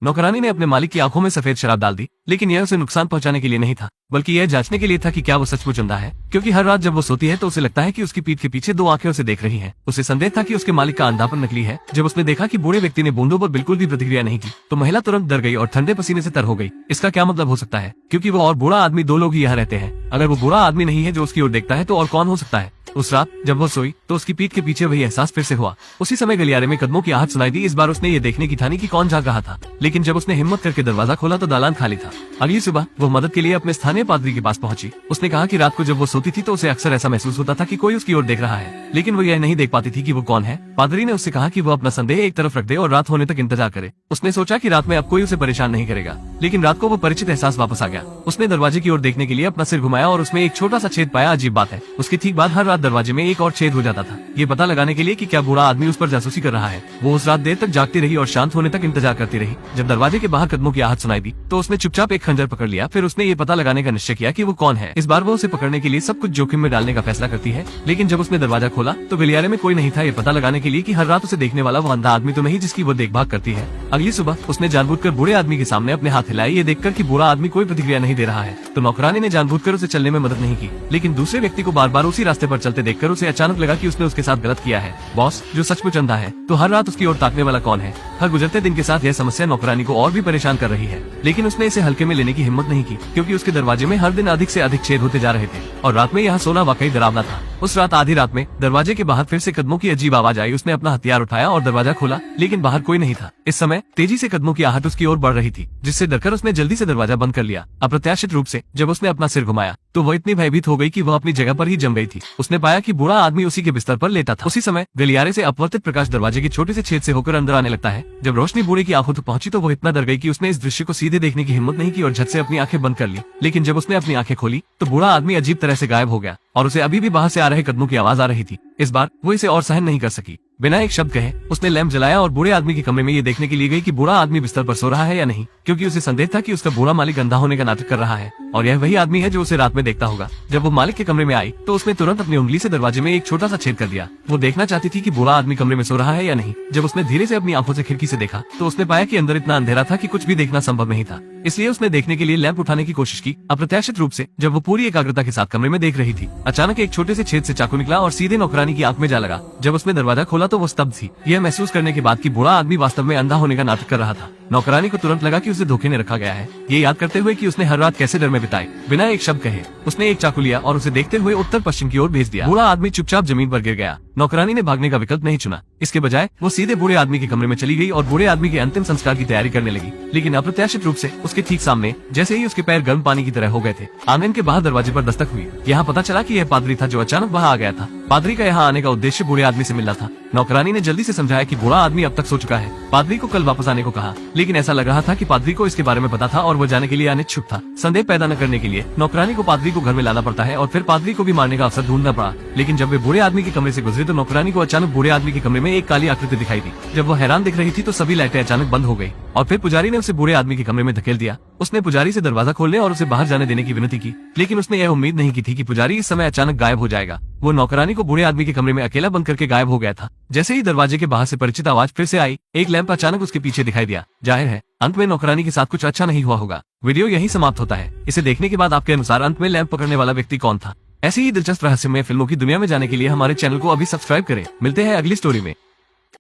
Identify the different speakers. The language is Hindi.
Speaker 1: नौकरानी ने अपने मालिक की आंखों में सफेद शराब डाल दी, लेकिन यह उसे नुकसान पहुंचाने के लिए नहीं था, बल्कि यह जांचने के लिए था कि क्या वो सचमुच अंधा है। क्योंकि हर रात जब वो सोती है तो उसे लगता है कि उसकी पीठ के पीछे दो आंखें उसे देख रही हैं। उसे संदेह था कि उसके मालिक का अंधापन नकली है। जब उसने देखा कि बूढ़े व्यक्ति ने बूंदों पर बिल्कुल भी प्रतिक्रिया नहीं की, तो महिला तुरंत डर गई और ठंडे पसीने से तर हो गई। इसका क्या मतलब हो सकता है, क्योंकि वो और बूढ़ा आदमी दो लोग ही यहाँ रहते हैं। अगर वो बूढ़ा आदमी नहीं है जो उसकी ओर देखता है तो और कौन हो सकता है। उस रात जब वो सोई तो उसकी पीठ के पीछे वही एहसास फिर से हुआ। उसी समय गलियारे में कदमों की आहट सुनाई दी। इस बार उसने ये देखने की ठानी कि कौन जाग रहा था, लेकिन जब उसने हिम्मत करके दरवाजा खोला तो दालान खाली था। अगली सुबह वो मदद के लिए अपने स्थानीय पादरी के पास पहुंची। उसने कहा कि रात को जब वो सोती थी तो उसे अक्सर ऐसा महसूस होता था कि कोई उसकी ओर देख रहा है, लेकिन वो यह नहीं देख पाती थी कि वो कौन है। पादरी ने उससे कहा कि वो अपना संदेह एक तरफ रख दे और रात होने तक इंतजार करे। उसने सोचा कि रात में अब कोई उसे परेशान नहीं करेगा, लेकिन रात को वो परिचित एहसास वापस आ गया। उसने दरवाजे की ओर देखने के लिए अपना सिर घुमाया और उसमें एक छोटा सा छेद पाया। अजीब बात है, उसके ठीक बाद हर रात दरवाजे में एक और छेद हो जाता था, ये पता लगाने के लिए कि क्या बूढ़ा आदमी उस पर जासूसी कर रहा है। वो उस रात देर तक जागती रही और शांत होने तक इंतजार करती रही। जब दरवाजे के बाहर कदमों की आहट सुनाई दी तो उसने चुपचाप एक खंजर पकड़ लिया। फिर उसने ये पता लगाने का निश्चय किया कि वो कौन है। इस बार वो उसे पकड़ने के लिए सब कुछ जोखिम में डालने का फैसला करती है। लेकिन जब उसने दरवाजा खोला तो गलियारे में कोई नहीं था, ये पता लगाने के लिए कि हर रात उसे देखने वाला वो अंधा आदमी तो नहीं जिसकी वो देखभाल करती है। अगली सुबह उसने जानबूझकर बूढ़े आदमी के सामने अपने हाथ हिलाए, ये देखकर कि बूढ़ा आदमी कोई प्रतिक्रिया नहीं दे रहा है। तो नौकरानी ने जानबूझकर उसे चलने में मदद नहीं की, लेकिन दूसरे व्यक्ति को बार बार उसी रास्ते पर चलते देखकर उसे अचानक लगा कि उसने उसके साथ गलत किया है। बॉस जो सचमुच अंधा है तो हर रात उसकी ओर ताकने वाला कौन है। हर गुजरते दिन के साथ यह समस्या नौकरानी को और भी परेशान कर रही है, लेकिन उसने इसे हल्के में लेने की हिम्मत नहीं की, क्योंकि उसके दरवाजे में हर दिन अधिक से अधिक छेद होते जा रहे थे और रात में यहाँ सोना वाकई डरावना था। उस रात आधी रात में दरवाजे के बाहर फिर से कदमों की अजीब आवाज आई। उसने अपना हथियार उठाया और दरवाजा खोला, लेकिन बाहर कोई नहीं था। इस समय तेजी से कदमों की आहट उसकी ओर बढ़ रही थी, जिससे डरकर उसने जल्दी से दरवाजा बंद कर लिया। अप्रत्याशित रूप से जब उसने अपना सिर घुमाया तो वह इतनी भयभीत हो गई कि वह अपनी जगह पर ही जम गई थी। उसने पाया कि बूढ़ा आदमी उसी के बिस्तर पर लेटा था। उसी समय गलियारे से अपवर्तित प्रकाश दरवाजे के छोटे से छेद से होकर अंदर आने लगता है। जब रोशनी बूढ़े की आंखों तक पहुंची तो वो इतना डर गई कि उसने इस दृश्य को सीधे देखने की हिम्मत नहीं की और झट से अपनी आंखें बंद कर ली। लेकिन जब उसने अपनी आंखें खोली तो बूढ़ा आदमी अजीब तरह से गायब हो गया और उसे अभी भी बाहर से आ रहे कदमों की आवाज आ रही थी। इस बार वो इसे और सहन नहीं कर सकी। बिना एक शब्द कहे उसने लैंप जलाया और बूढ़े आदमी के कमरे में ये देखने के लिए गई कि बूढ़ा आदमी बिस्तर पर सो रहा है या नहीं, क्योंकि उसे संदेह था कि उसका बूढ़ा मालिक अंधा होने का नाटक कर रहा है और यह वही आदमी है जो उसे रात में देखता होगा। जब वो मालिक के कमरे में आई तो उसने तुरंत अपनी उंगली से दरवाजे में एक छोटा सा छेद कर दिया। वो देखना चाहती थी कि बूढ़ा आदमी कमरे में सो रहा है या नहीं। जब उसने धीरे से अपनी आंखों से खिड़की से देखा तो उसने पाया कि अंदर इतना अंधेरा था कि कुछ भी देखना संभव नहीं था। इसलिए उसने देखने के लिए लैंप उठाने की कोशिश की। अप्रत्याशित रूप से जब वो पूरी एकाग्रता के साथ कमरे में देख रही थी, अचानक एक छोटे से छेद से चाकू निकला और सीधे नौकरानी की आंख में जा लगा। जब उसने दरवाजा खोला तो वो स्तब्ध थी, यह महसूस करने के बाद कि बूढ़ा आदमी वास्तव में अंधा होने का नाटक कर रहा था। नौकरानी को तुरंत लगा कि उसे धोखे में रखा गया है, ये याद करते हुए कि उसने हर रात कैसे डर में बिताई। बिना एक शब्द कहे उसने एक चाकू लिया और उसे देखते हुए उत्तर पश्चिम की ओर भेज दिया। बूढ़ा आदमी चुपचाप जमीन पर गिर गया। नौकरानी ने भागने का विकल्प नहीं चुना, इसके बजाय वो सीधे बूढ़े आदमी के कमरे में चली गई और बूढ़े आदमी के अंतिम संस्कार की तैयारी करने लगी। लेकिन अप्रत्याशित रूप से उसके ठीक सामने जैसे ही उसके पैर गर्म पानी की तरह हो गए थे, आंगन के बाहर दरवाजे पर दस्तक हुई। यहाँ पता चला कि यह पादरी था जो अचानक वहाँ आ गया था। पादरी का यहाँ आने का उद्देश्य बूढ़े आदमी से मिलना था। नौकरानी ने जल्दी से समझाया कि बूढ़ा आदमी अब तक सो चुका है। पादरी को कल वापस आने को कहा, लेकिन ऐसा लग रहा था कि पादरी को इसके बारे में पता था और वो जाने के लिए अनिच्छुक था। संदेह पैदा न करने के लिए नौकरानी को पादरी को घर में लाना पड़ता है और फिर पादरी को भी मारने का अवसर ढूंढना पड़ा। लेकिन जब वे बूढ़े आदमी के कमरे से गुजरे तो नौकरानी को अचानक बूढ़े आदमी के कमरे में एक काली आकृति दिखाई दी। जब वो हैरान दिख रही थी तो सभी लाइटें अचानक बंद हो गई और फिर पुजारी ने उसे बूढ़े आदमी के कमरे में धकेल दिया। उसने पुजारी से दरवाजा खोलने और उसे बाहर जाने देने की विनती की, लेकिन उसने यह उम्मीद नहीं की थी कि पुजारी इस समय अचानक गायब हो जाएगा। वो नौकरानी को बूढ़े आदमी के कमरे में अकेला बंद करके गायब हो गया था। जैसे ही दरवाजे के बाहर से परिचित आवाज फिर से आई, एक लैंप अचानक उसके पीछे दिखाई दिया। जाहिर है अंत में नौकरानी के साथ कुछ अच्छा नहीं हुआ होगा। वीडियो यहीं समाप्त होता है। इसे देखने के बाद आपके अनुसार अंत में लैंप पकड़ने वाला व्यक्ति कौन था? ऐसी ही दिलचस्प रहस्यमय फिल्मों की दुनिया में जाने के लिए हमारे चैनल को अभी सब्सक्राइब करें। मिलते हैं अगली स्टोरी में।